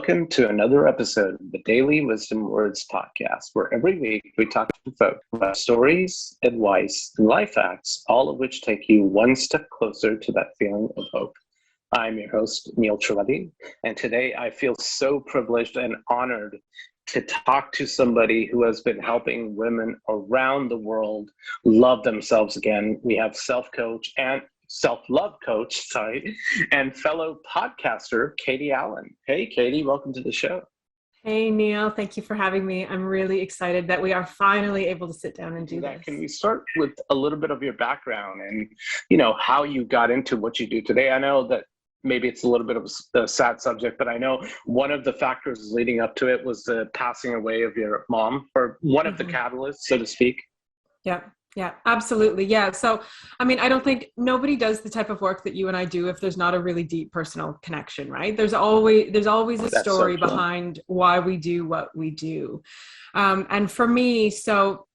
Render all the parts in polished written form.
welcome to another episode of the Daily Wisdom Words podcast, where every week we talk to folks about stories, advice, and life hacks, all of which take you one step closer to that feeling of hope. I'm your host, Neil Trivedi, and today I feel so privileged and honored to talk to somebody who has been helping women around the world love themselves again. We have self-love coach, and fellow podcaster, Katie Allen. Hey, Katie, welcome to the show. Hey, Neil. Thank you for having me. I'm really excited that we are finally able to sit down and do this. Can we start with a little bit of your background and, how you got into what you do today? I know that maybe it's a little bit of a sad subject, but I know one of the factors leading up to it was the passing away of your mom, or one of the catalysts, so to speak. Yeah, absolutely. Yeah. So, I don't think nobody does the type of work that you and I do if there's not a really deep personal connection, right? There's always a story behind why we do what we do. And for me, so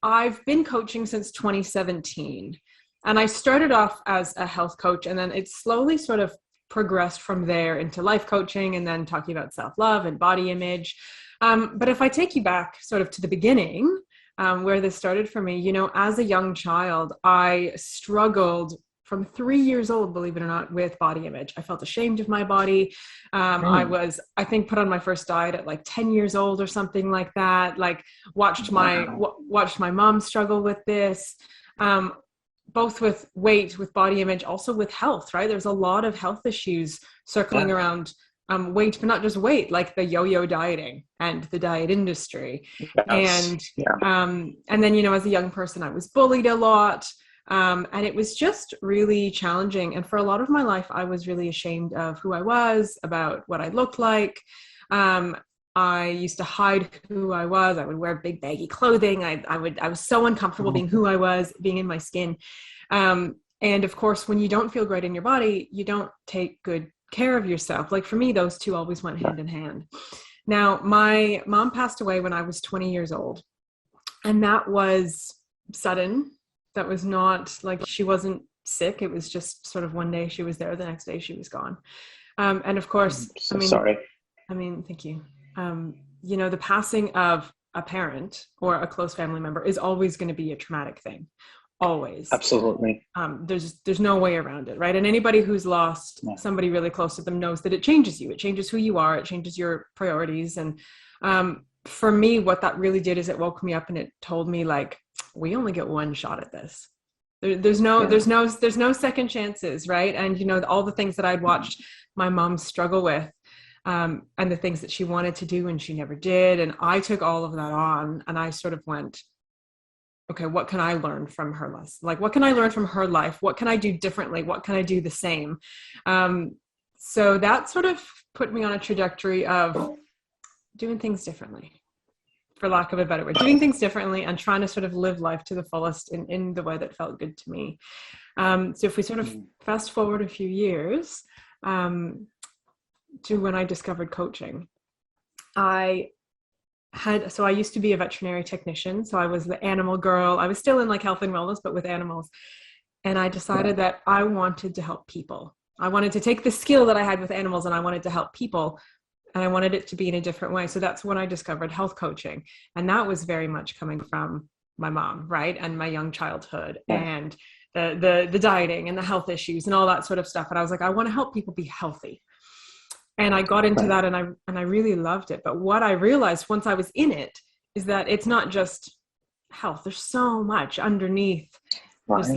I've been coaching since 2017, and I started off as a health coach, and then it slowly sort of progressed from there into life coaching and then talking about self-love and body image. But if I take you back sort of to the beginning, where this started for me, as a young child, I struggled from 3 years old, believe it or not, with body image. I felt ashamed of my body. I was, I think, put on my first diet at like 10 years old or something like that. Like watched my mom struggle with this, both with weight, with body image, also with health, right? There's a lot of health issues circling around weight, but not just weight, like the yo-yo dieting and the diet industry. Yes. And then, as a young person, I was bullied a lot. And it was just really challenging. And for a lot of my life, I was really ashamed of who I was, about what I looked like. I used to hide who I was. I would wear big baggy clothing. I was so uncomfortable being who I was, being in my skin. And of course, when you don't feel great in your body, you don't take good care of yourself. Like for me, those two always went hand in hand. Now, my mom passed away when I was 20 years old, and that was sudden. That was not like, she wasn't sick. It was just sort of one day she was there, the next day she was gone. And of course, sorry. Thank you. The passing of a parent or a close family member is always going to be a traumatic thing. Always. Absolutely. There's no way around it, right? And anybody who's lost somebody really close to them knows that it changes you. It changes who you are. It changes your priorities. And for me, what that really did is it woke me up and it told me, like, we only get one shot at this. There's no second chances, right? And all the things that I'd watched my mom struggle with, and the things that she wanted to do and she never did, and I took all of that on, and I sort of went, okay, what can I learn from her lesson? Like, what can I learn from her life? What can I do differently? What can I do the same? So that sort of put me on a trajectory of doing things differently, for lack of a better word, doing things differently and trying to sort of live life to the fullest in the way that felt good to me. So if we sort of fast forward a few years to when I discovered coaching, I used to be a veterinary technician. So I was the animal girl. I was still in like health and wellness, but with animals. And I decided that I wanted to help people. I wanted to take the skill that I had with animals and I wanted to help people. And I wanted it to be in a different way. So that's when I discovered health coaching. And that was very much coming from my mom, right? And my young childhood and the dieting and the health issues and all that sort of stuff. And I was like, I want to help people be healthy. And I got into that and I really loved it. But what I realized once I was in it is that it's not just health. There's so much underneath. There's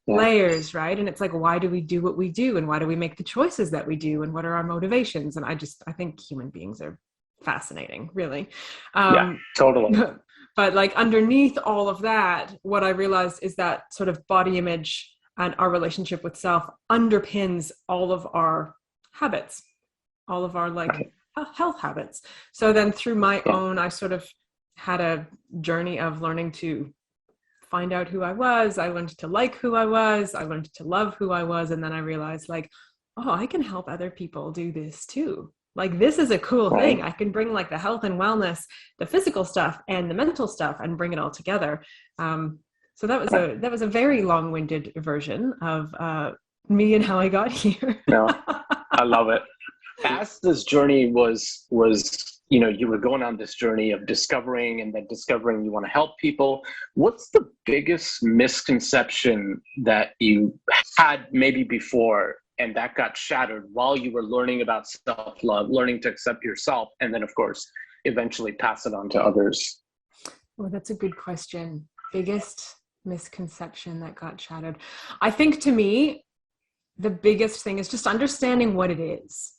layers, right? And it's like, why do we do what we do? And why do we make the choices that we do? And what are our motivations? And I think human beings are fascinating, really. Totally. But like underneath all of that, what I realized is that sort of body image and our relationship with self underpins all of our habits, all of our health habits. So then through my own, I sort of had a journey of learning to find out who I was. I learned to like who I was. I learned to love who I was. And then I realized, like, oh, I can help other people do this too. Like, this is a cool thing. I can bring like the health and wellness, the physical stuff and the mental stuff and bring it all together. So that was a very long-winded version of me and how I got here. No, I love it. as this journey was, you were going on this journey of discovering and then discovering you want to help people. What's the biggest misconception that you had maybe before and that got shattered while you were learning about self-love, learning to accept yourself, and then of course, eventually pass it on to others? Well, that's a good question. Biggest misconception that got shattered. I think to me, the biggest thing is just understanding what it is.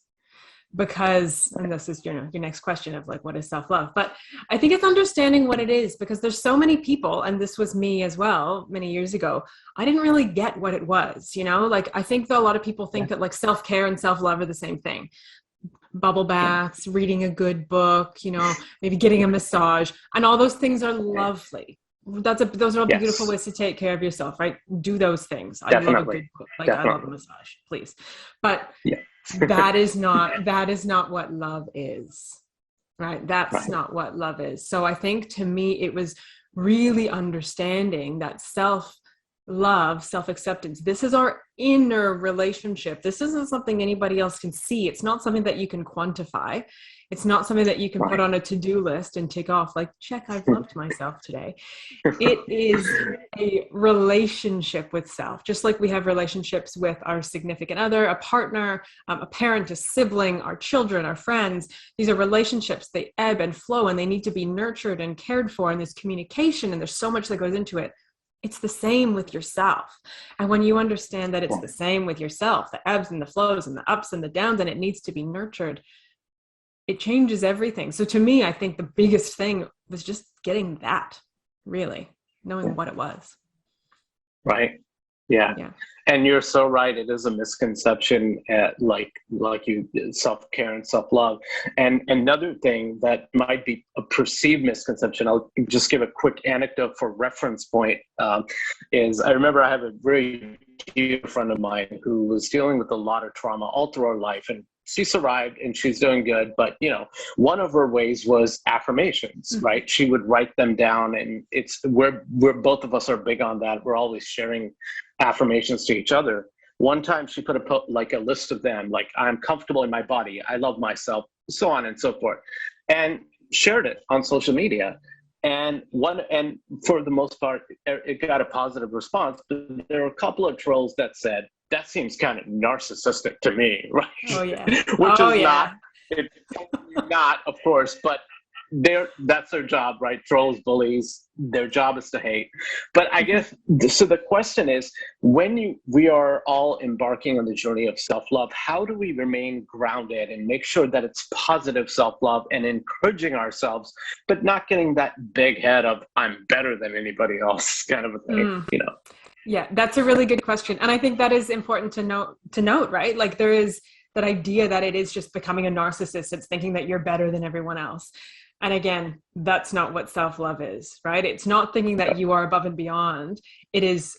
Because, and this is, your next question of like, what is self-love? But I think it's understanding what it is, because there's so many people, and this was me as well many years ago, I didn't really get what it was, like, I think that a lot of people think that like self-care and self-love are the same thing. Bubble baths, reading a good book, maybe getting a massage, and all those things are lovely. Those are all beautiful ways to take care of yourself, right? Do those things. Definitely. I love a good book. Like, I love a massage, please. But that is not what love is, right? That's not what love is. So I think to me, it was really understanding that self-love, self-acceptance, this is our inner relationship. This isn't something anybody else can see. It's not something that you can quantify. It's not something that you can put on a to-do list and tick off, like, check, I've loved myself today. It is a relationship with self, just like we have relationships with our significant other, a partner, a parent, a sibling, our children, our friends. These are relationships. They ebb and flow, and they need to be nurtured and cared for, and there's communication, and there's so much that goes into it. It's the same with yourself. And when you understand that it's the same with yourself, the ebbs and the flows and the ups and the downs, and it needs to be nurtured, it changes everything. So to me, I think the biggest thing was just getting that, really, knowing what it was. Right. Yeah. And you're so right. It is a misconception, like you, self-care and self-love. And another thing that might be a perceived misconception, I'll just give a quick anecdote for reference point, is I remember I have a very dear friend of mine who was dealing with a lot of trauma all through her life, and she survived and she's doing good. But, one of her ways was affirmations, right? She would write them down, and we're both of us are big on that. We're always sharing affirmations to each other. One time she put a list of them, like, I'm comfortable in my body, I love myself, so on and so forth, and shared it on social media. And for the most part, it got a positive response. But there were a couple of trolls that said, that seems kind of narcissistic to me, right? Oh yeah. Which is not, it's totally not, of course, but that's their job, right? Trolls, bullies, their job is to hate. But I guess, so the question is, when we are all embarking on the journey of self-love, how do we remain grounded and make sure that it's positive self-love and encouraging ourselves, but not getting that big head of, I'm better than anybody else kind of a thing, Yeah, that's a really good question. And I think that is important to note, right? Like, there is that idea that it is just becoming a narcissist. It's thinking that you're better than everyone else. And again, that's not what self-love is, right? It's not thinking that you are above and beyond. It is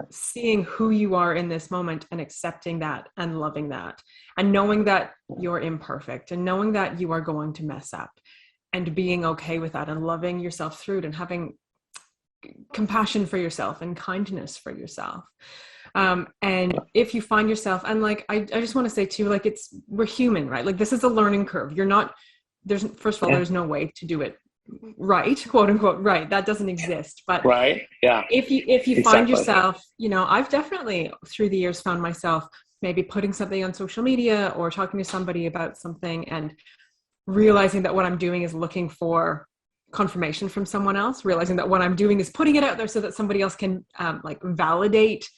seeing who you are in this moment and accepting that and loving that, and knowing that you're imperfect, and knowing that you are going to mess up, and being okay with that, and loving yourself through it, and having compassion for yourself and kindness for yourself. And if you find yourself, and like, I just want to say too, like, we're human, right? Like, this is a learning curve. First of all, there's no way to do it right, quote unquote, right. That doesn't exist. But if you find yourself, I've definitely through the years found myself maybe putting something on social media or talking to somebody about something and realizing that what I'm doing is looking for confirmation from someone else, realizing that what I'm doing is putting it out there so that somebody else can validate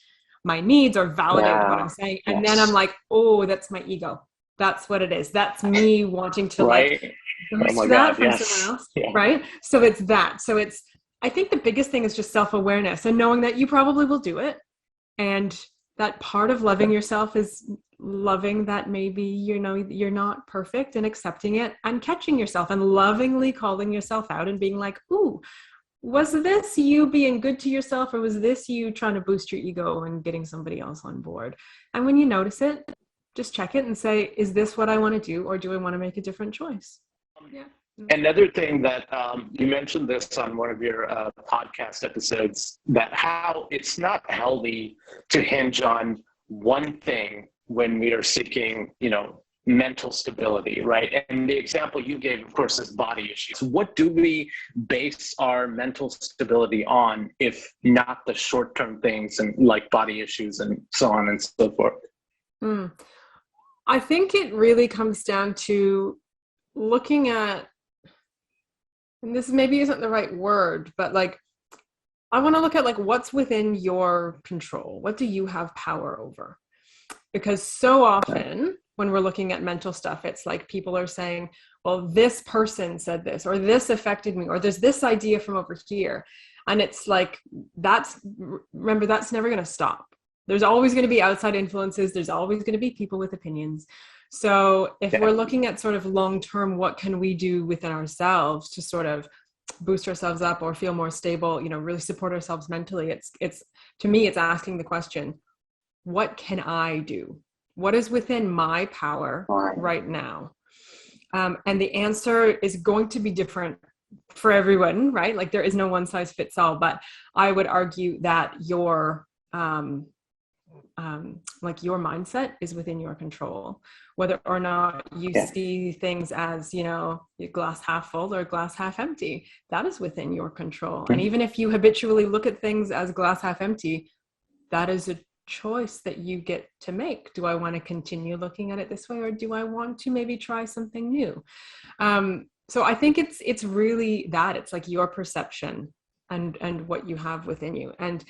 my needs or validate what I'm saying. And then I'm like, oh, that's my ego. That's what it is. That's me wanting to boost that from someone else. Right. So it's that. So I think the biggest thing is just self-awareness and knowing that you probably will do it. And that part of loving yourself is loving that maybe, you're not perfect, and accepting it and catching yourself and lovingly calling yourself out and being like, ooh, was this you being good to yourself, or was this you trying to boost your ego and getting somebody else on board? And when you notice it, just check it and say, is this what I want to do, or do I want to make a different choice? Yeah. Another thing that you mentioned this on one of your podcast episodes, that how it's not healthy to hinge on one thing when we are seeking, mental stability, right? And the example you gave, of course, is body issues. What do we base our mental stability on if not the short-term things and like body issues and so on and so forth? I think it really comes down to looking at, and this maybe isn't the right word, but like, I want to look at like what's within your control. What do you have power over? Because so often when we're looking at mental stuff, it's like people are saying, well, this person said this, or this affected me, or there's this idea from over here. And it's like, remember, that's never going to stop. There's always going to be outside influences. There's always going to be people with opinions. So if we're looking at sort of long-term, what can we do within ourselves to sort of boost ourselves up or feel more stable, really support ourselves mentally? It's to me, it's asking the question, what can I do? What is within my power right now? And the answer is going to be different for everyone, right? Like there is no one size fits all, but I would argue that your mindset is within your control, whether or not you see things as, glass half full or glass half empty, that is within your control. And even if you habitually look at things as glass half empty, that is a choice that you get to make. Do I want to continue looking at it this way, or do I want to maybe try something new? So I think it's really that it's like your perception and what you have within you. And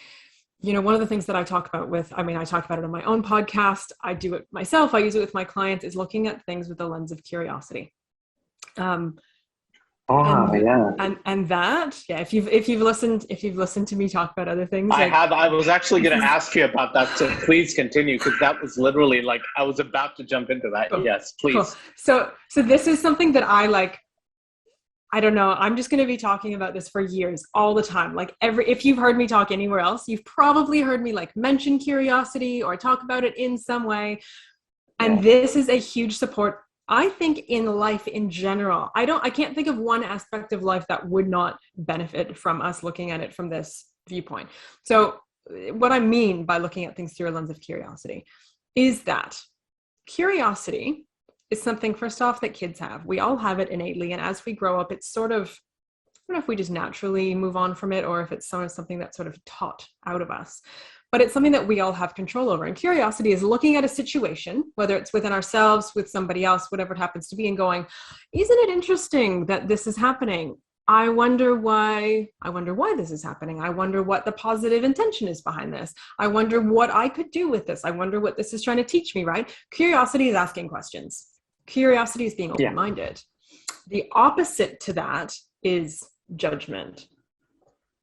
one of the things that I talk about I talk about it on my own podcast, I do it myself, I use it with my clients, is looking at things with the lens of curiosity. And that, if you've listened to me talk about other things, I was actually going to ask you about that, so please continue, because that was literally like I was about to jump into that. Cool. Yes, please. Cool. So this is something that I don't know, I'm just going to be talking about this for years, all the time. Like if you've heard me talk anywhere else, you've probably heard me like mention curiosity or talk about it in some way. And this is a huge support, I think, in life in general. I can't think of one aspect of life that would not benefit from us looking at it from this viewpoint. So what I mean by looking at things through a lens of curiosity is that curiosity is something, first off, that kids have. We all have it innately. And as we grow up, it's sort of, I don't know if we just naturally move on from it or if it's something that's sort of taught out of us. But it's something that we all have control over. And curiosity is looking at a situation, whether it's within ourselves, with somebody else, whatever it happens to be, and going, isn't it interesting that this is happening? I wonder why this is happening. I wonder what the positive intention is behind this. I wonder what I could do with this. I wonder what this is trying to teach me, right? Curiosity is asking questions. Curiosity is being open-minded. The opposite to that is judgment.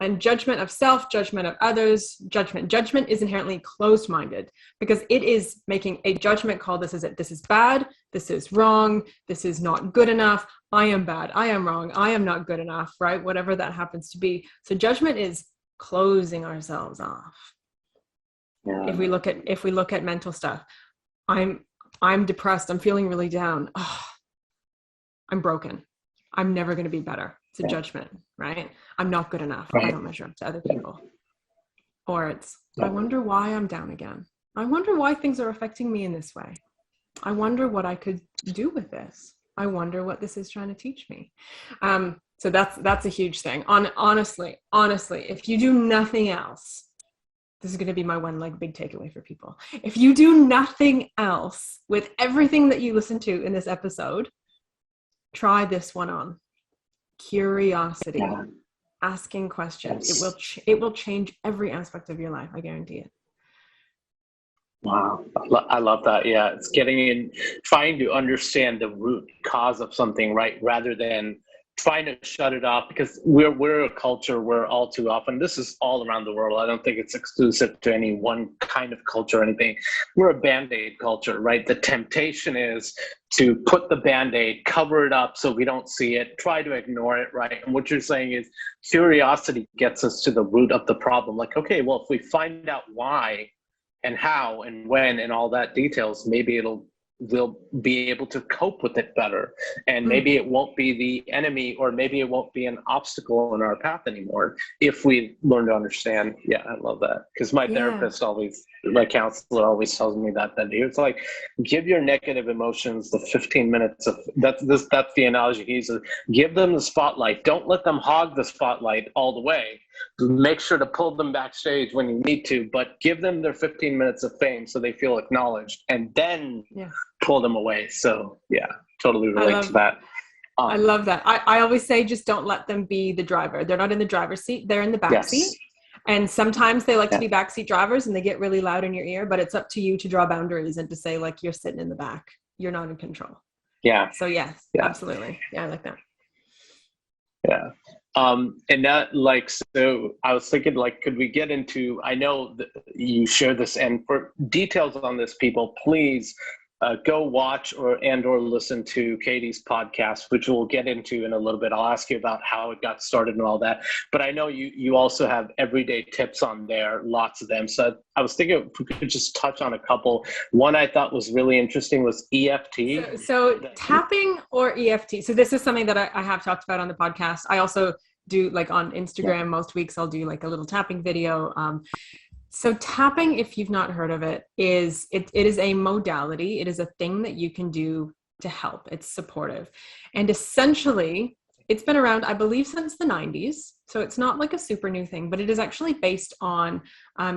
And judgment of self, judgment of others, judgment is inherently closed-minded because it is making a judgment call. This is it. This is bad. This is wrong. This is not good enough. I am bad. I am wrong. I am not good enough, right? Whatever that happens to be. So judgment is closing ourselves off. Yeah. If we look at mental stuff, I'm depressed. I'm feeling really down. Oh, I'm broken. I'm never going to be better. It's a judgment, right? I'm not good enough. I don't measure up to other people. Or it's, I wonder why I'm down again. I wonder why things are affecting me in this way. I wonder what I could do with this. I wonder what this is trying to teach me. So that's a huge thing. Honestly, if you do nothing else, this is going to be my one big takeaway for people. If you do nothing else with everything that you listen to in this episode, try this one on. Curiosity, asking questions. Yes. It will change every aspect of your life. I guarantee it. Wow. I love that. Yeah. It's getting in, trying to understand the root cause of something, right? Rather than trying to shut it off, because we're a culture where all too often, this is all around the world. I don't think it's exclusive to any one kind of culture or anything. We're a Band-Aid culture, right? The temptation is to put the Band-Aid, cover it up so we don't see it, try to ignore it, right? And what you're saying is curiosity gets us to the root of the problem. Like, okay, well, if we find out why and how and when and all that details, maybe it'll we'll be able to cope with it better. And maybe it won't be the enemy, or maybe it won't be an obstacle in our path anymore if we learn to understand. Yeah, I love that. Because my therapist always, my counselor always tells me that it's like, give your negative emotions the 15 minutes of, that's the analogy he uses. Give them the spotlight. Don't let them hog the spotlight all the way. Make sure to pull them backstage when you need to, but give them their 15 minutes of fame so they feel acknowledged, and then pull them away. So yeah, totally relate to that. I love that. I always say, just don't let them be the driver. They're not in the driver's seat. They're in the back seat. And sometimes they like to be backseat drivers and they get really loud in your ear, but it's up to you to draw boundaries and to say, like, you're sitting in the back. You're not in control. Yeah. So yes, absolutely. Yeah, I like that. Yeah. And that, like, so I was thinking, like, could we get into, I know that you share this, and for details on this, people, please go watch or listen to Katie's podcast, which we'll get into in a little bit. I'll ask you about how it got started and all that. But I know you also have everyday tips on there, lots of them. So I was thinking if we could just touch on a couple. One I thought was really interesting was EFT. So tapping or EFT. So this is something that I have talked about on the podcast. I also do, like, on Instagram, most weeks I'll do like a little tapping video. So tapping, if you've not heard of it, it is a modality. It is a thing that you can do to help. It's supportive. And essentially, it's been around, I believe, since the 90s. So it's not like a super new thing, but it is actually based on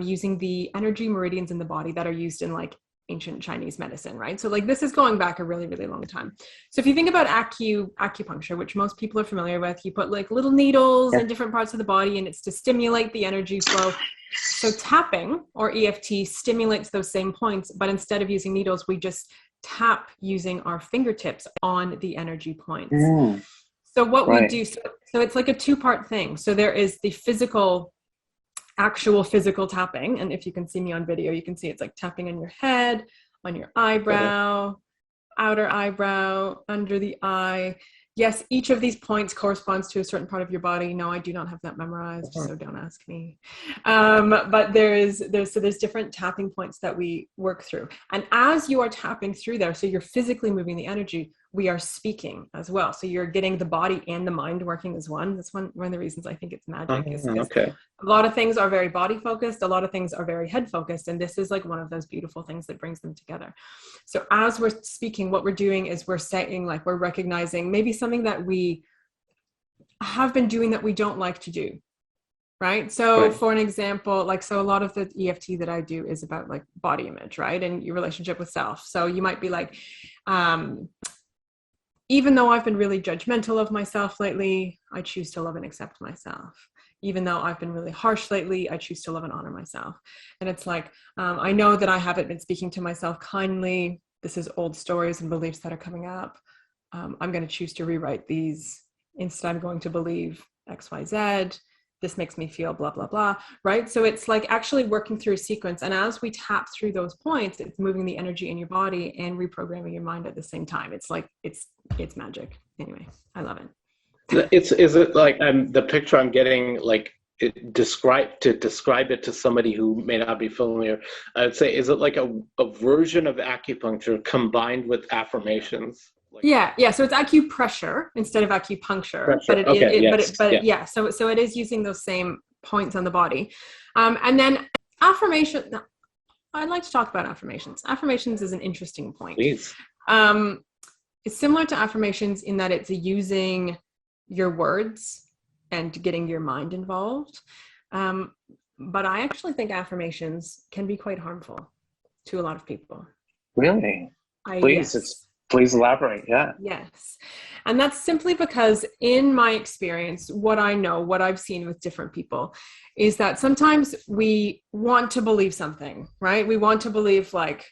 using the energy meridians in the body that are used in, like, ancient Chinese medicine, right? So, like, this is going back a really, really long time. So if you think about acupuncture, which most people are familiar with, you put, like, little needles in different parts of the body, and it's to stimulate the energy flow. So tapping, or EFT, stimulates those same points, but instead of using needles, we just tap using our fingertips on the energy points. So what we do, so it's like a two-part thing. So there is the actual physical tapping. And if you can see me on video, you can see it's like tapping on your head, on your eyebrow, outer eyebrow, under the eye. Yes, each of these points corresponds to a certain part of your body. No, I do not have that memorized, so don't ask me. But there's different tapping points that we work through. And as you are tapping through there, so you're physically moving the energy, we are speaking as well. So you're getting the body and the mind working as one. That's one of the reasons I think it's magic. Is a lot of things are very body focused. A lot of things are very head focused. And this is like one of those beautiful things that brings them together. So as we're speaking, what we're doing is we're saying, like, we're recognizing maybe something that we have been doing that we don't like to do. Right. So for an example, like, so a lot of the EFT that I do is about, like, body image, right? And your relationship with self. So you might be like, even though I've been really judgmental of myself lately, I choose to love and accept myself. Even though I've been really harsh lately, I choose to love and honor myself. And it's like, I know that I haven't been speaking to myself kindly. This is old stories and beliefs that are coming up. I'm going to choose to rewrite these. Instead, I'm going to believe X, Y, Z. This makes me feel blah, blah, blah, right? So it's like actually working through a sequence. And as we tap through those points, it's moving the energy in your body and reprogramming your mind at the same time. It's like, it's magic. Anyway, I love it. Is it like, the picture I'm getting, like, describe it to somebody who may not be familiar, I'd say, is it like a version of acupuncture combined with affirmations? Yeah. So it's acupressure instead of acupuncture, but so it is using those same points on the body. And then affirmation, I'd like to talk about affirmations. Affirmations is an interesting point. Please. It's similar to affirmations in that it's using your words and getting your mind involved. But I actually think affirmations can be quite harmful to a lot of people. Really? Please elaborate. Yeah. Yes. And that's simply because in my experience, what I know, what I've seen with different people is that sometimes we want to believe something, right? We want to believe, like,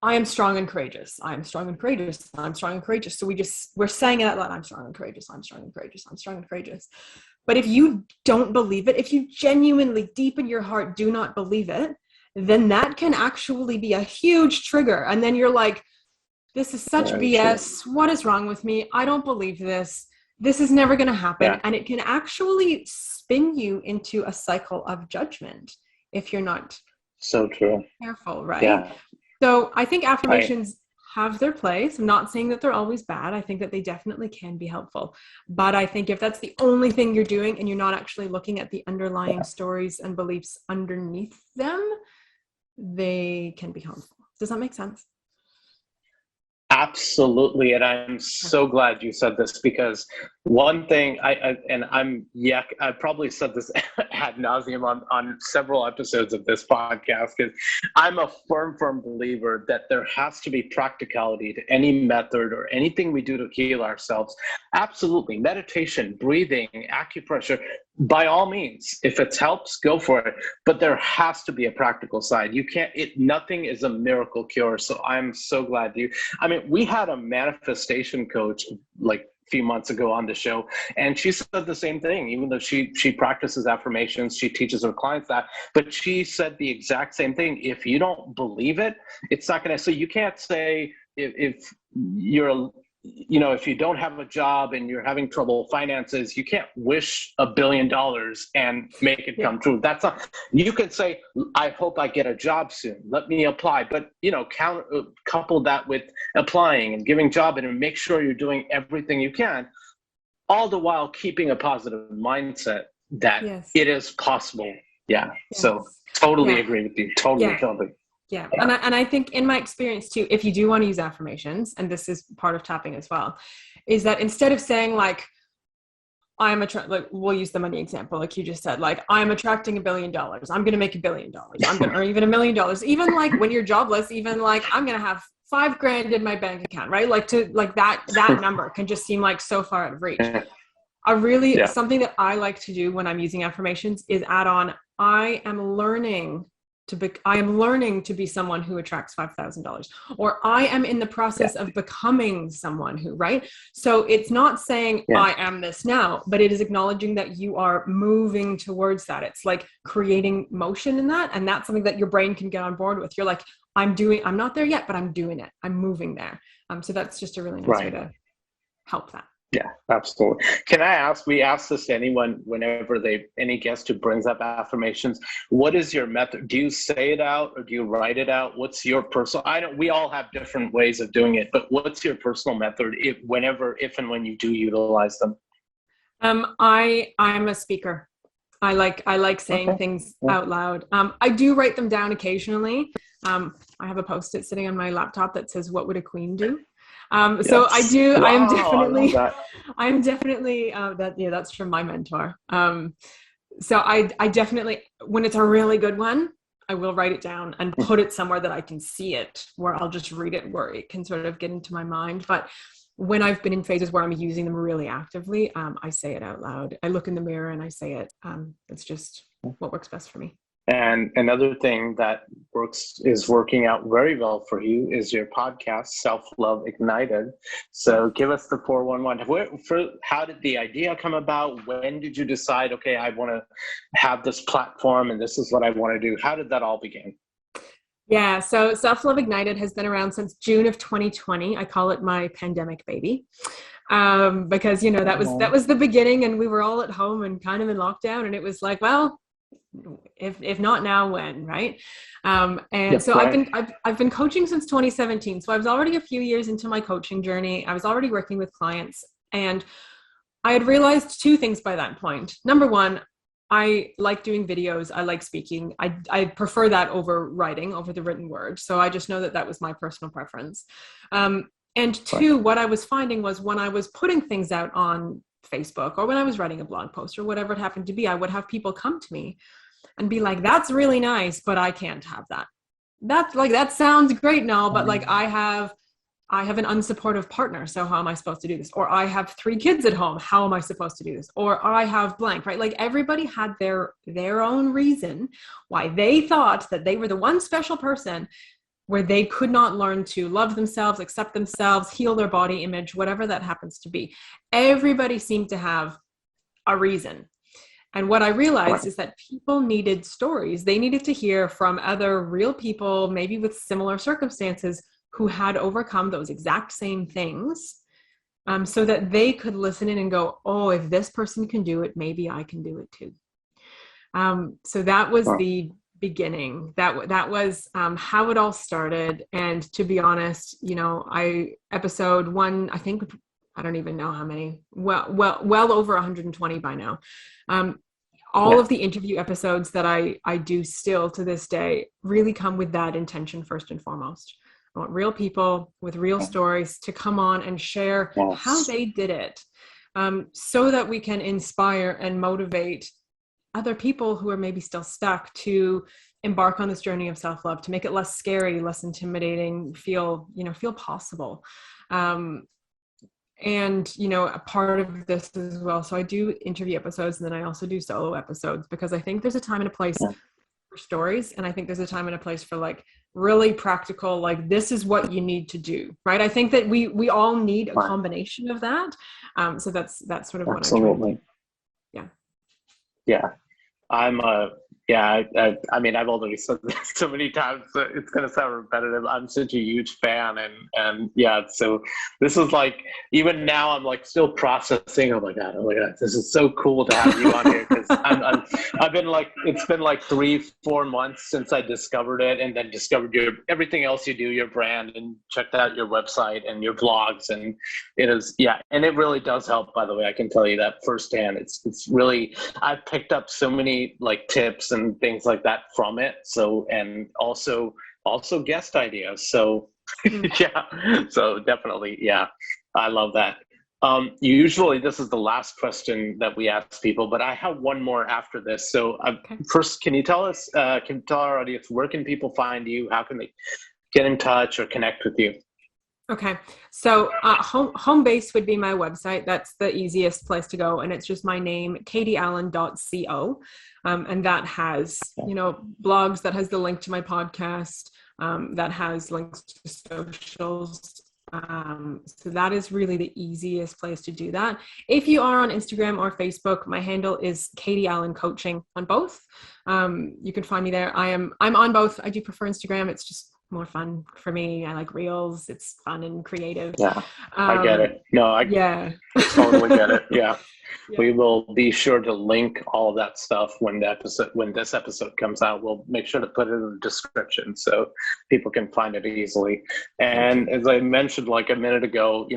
I am strong and courageous. I am strong and courageous. I'm strong and courageous. So we're saying it out loud. I'm strong and courageous. I'm strong and courageous. I'm strong and courageous. But if you don't believe it, if you genuinely deep in your heart do not believe it, then that can actually be a huge trigger. And then you're like, this is such BS. True. What is wrong with me? I don't believe this. This is never going to happen. Yeah. And it can actually spin you into a cycle of judgment if you're not so true careful, right? Yeah. So I think affirmations have their place. I'm not saying that they're always bad. I think that they definitely can be helpful. But I think if that's the only thing you're doing and you're not actually looking at the underlying stories and beliefs underneath them, they can be harmful. Does that make sense? Absolutely. And I'm so glad you said this, because one thing I probably said this ad nauseum on several episodes of this podcast, because I'm a firm believer that there has to be practicality to any method or anything we do to heal ourselves. Absolutely. Meditation, breathing, acupressure, by all means, if it helps, go for it. But there has to be a practical side. Nothing is a miracle cure. So I'm so glad we had a manifestation coach like a few months ago on the show, and she said the same thing. Even though she practices affirmations, she teaches her clients that, but she said the exact same thing. If you don't believe it, it's not going to. So you can't say if you don't have a job and you're having trouble finances, you can't wish $1 billion and make it come true. That's not. You can say, I hope I get a job soon. Let me apply. But couple that with applying and giving job, and make sure you're doing everything you can, all the while keeping a positive mindset that it is possible. Yeah. Yes. So totally agree with you. Totally. Yeah. And I think in my experience too, if you do want to use affirmations, and this is part of tapping as well, is that instead of saying like, we'll use the money example, like you just said, like, I'm attracting $1 billion. I'm going to make $1 billion. Or even $1 million. Even like when you're jobless, even like, I'm going to have $5,000 in my bank account, right? Like that number can just seem like so far out of reach. Something that I like to do when I'm using affirmations is add on, I am learning to be someone who attracts $5,000, or I am in the process of becoming someone who, right? So it's not saying I am this now, but it is acknowledging that you are moving towards that. It's like creating motion in that. And that's something that your brain can get on board with. You're like, I'm not there yet, but I'm doing it. I'm moving there. So that's just a really nice way to help that. Yeah, absolutely. Can I ask, we ask this to anyone whenever any guest who brings up affirmations, what is your method? Do you say it out or do you write it out? What's your personal, we all have different ways of doing it, but what's your personal method if and when you do utilize them? I'm a speaker. I like saying things out loud. I do write them down occasionally. I have a Post-it sitting on my laptop that says, what would a queen do? So I do, wow, I'm definitely, that's from my mentor. So I definitely, when it's a really good one, I will write it down and put it somewhere that I can see it, where I'll just read it, where it can sort of get into my mind. But when I've been in phases where I'm using them really actively, I say it out loud. I look in the mirror and I say it. It's just what works best for me. And another thing that is working out very well for you is your podcast, Self-Love Ignited. So give us the 411. How did the idea come about? When did you decide, okay, I want to have this platform and this is what I want to do? How did that all begin? Yeah, so Self-Love Ignited has been around since June of 2020. I call it my pandemic baby. Because, that was the beginning, and we were all at home and kind of in lockdown, and it was like, well, if not now, when, right? I've been coaching since 2017. So I was already a few years into my coaching journey. I was already working with clients, and I had realized two things by that point. Number one, I like doing videos. I like speaking. I prefer that over writing, over the written word. So I just know that was my personal preference. And two, what I was finding was when I was putting things out on Facebook, or when I was writing a blog post, or whatever it happened to be, I would have people come to me and be like, that's really nice, but I can't have that. That sounds great now, but like I have an unsupportive partner, so how am I supposed to do this? Or I have 3 kids at home, how am I supposed to do this? Or I have blank, right? Like everybody had their own reason why they thought that they were the one special person where they could not learn to love themselves, accept themselves, heal their body image, whatever that happens to be. Everybody seemed to have a reason. And what I realized is that people needed stories. They needed to hear from other real people, maybe with similar circumstances, who had overcome those exact same things, so that they could listen in and go, oh, if this person can do it, maybe I can do it too. So that was beginning. That was how it all started. And to be honest, episode 1, I think, I don't even know how many, well over 120 by now. All of the interview episodes that I do still to this day really come with that intention first and foremost. I want real people with real stories to come on and share how they did it, so that we can inspire and motivate other people who are maybe still stuck to embark on this journey of self-love, to make it less scary, less intimidating, feel possible. And, a part of this as well. So I do interview episodes, and then I also do solo episodes, because I think there's a time and a place for stories. And I think there's a time and a place for like really practical, like, this is what you need to do. Right. I think that we all need a combination of that. So that's sort of what Absolutely. Yeah. I mean, I've already said this so many times, so it's going to sound repetitive. I'm such a huge fan. And so this is like, even now I'm like still processing. Oh my God, this is so cool to have you on here. Cause I've been like, it's been like 3-4 months since I discovered it, and then discovered everything else you do, your brand, and checked out your website and your blogs. And it is, and it really does help, by the way. I can tell you that firsthand. It's really, I've picked up so many like tips and things like that from it. So, and also guest ideas. So so definitely. I love that. Usually this is the last question that we ask people, but I have one more after this. So first, can you tell us, can tell our audience, where can people find you? How can they get in touch or connect with you? Okay. So home base would be my website. That's the easiest place to go. And it's just my name, katieallen.co. And that has, blogs, that has the link to my podcast, that has links to socials. So that is really the easiest place to do that. If you are on Instagram or Facebook, my handle is Katie Allen Coaching on both. You can find me there. I'm on both. I do prefer Instagram. It's just more fun for me. I like reels. It's fun and creative. I get it. No, I totally get it. We will be sure to link all of that stuff when this episode comes out. We'll make sure to put it in the description so people can find it easily. And as I mentioned like a minute ago,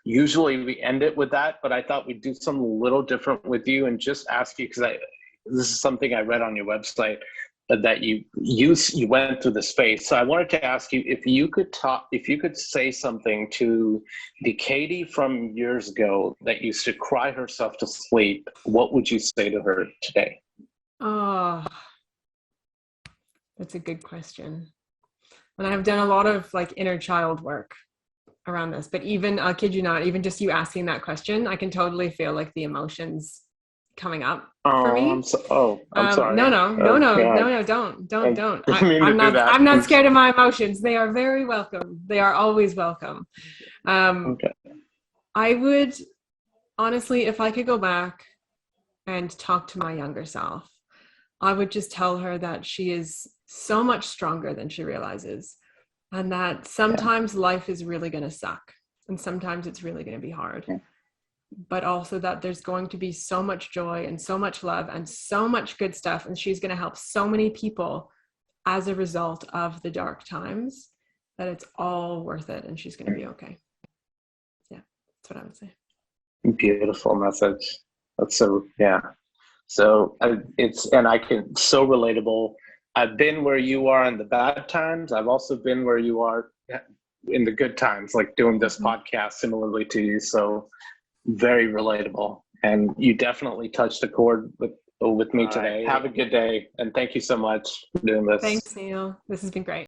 usually we end it with that, but I thought we'd do something a little different with you and just ask you, because this is something I read on your website, that you went through the space. So I wanted to ask you if you could say something to the Katie from years ago that used to cry herself to sleep, what would you say to her today? Oh, that's a good question. And I've done a lot of like inner child work around this, but even, I'll kid you not, even just you asking that question, I can totally feel like the emotions coming up for me. I'm sorry. No, don't. I'm not scared of my emotions. They are very welcome. They are always welcome. I would honestly, if I could go back and talk to my younger self, I would just tell her that she is so much stronger than she realizes, and that sometimes life is really going to suck, and sometimes it's really going to be hard. But also that there's going to be so much joy and so much love and so much good stuff. And she's going to help so many people as a result of the dark times, that it's all worth it. And she's going to be okay. Yeah, that's what I would say. Beautiful message. That's so relatable. I've been where you are in the bad times. I've also been where you are in the good times, like doing this podcast similarly to you. So very relatable, and you definitely touched a chord with me today. Have a good day, and thank you so much for doing this. Thanks, Neil. This has been great.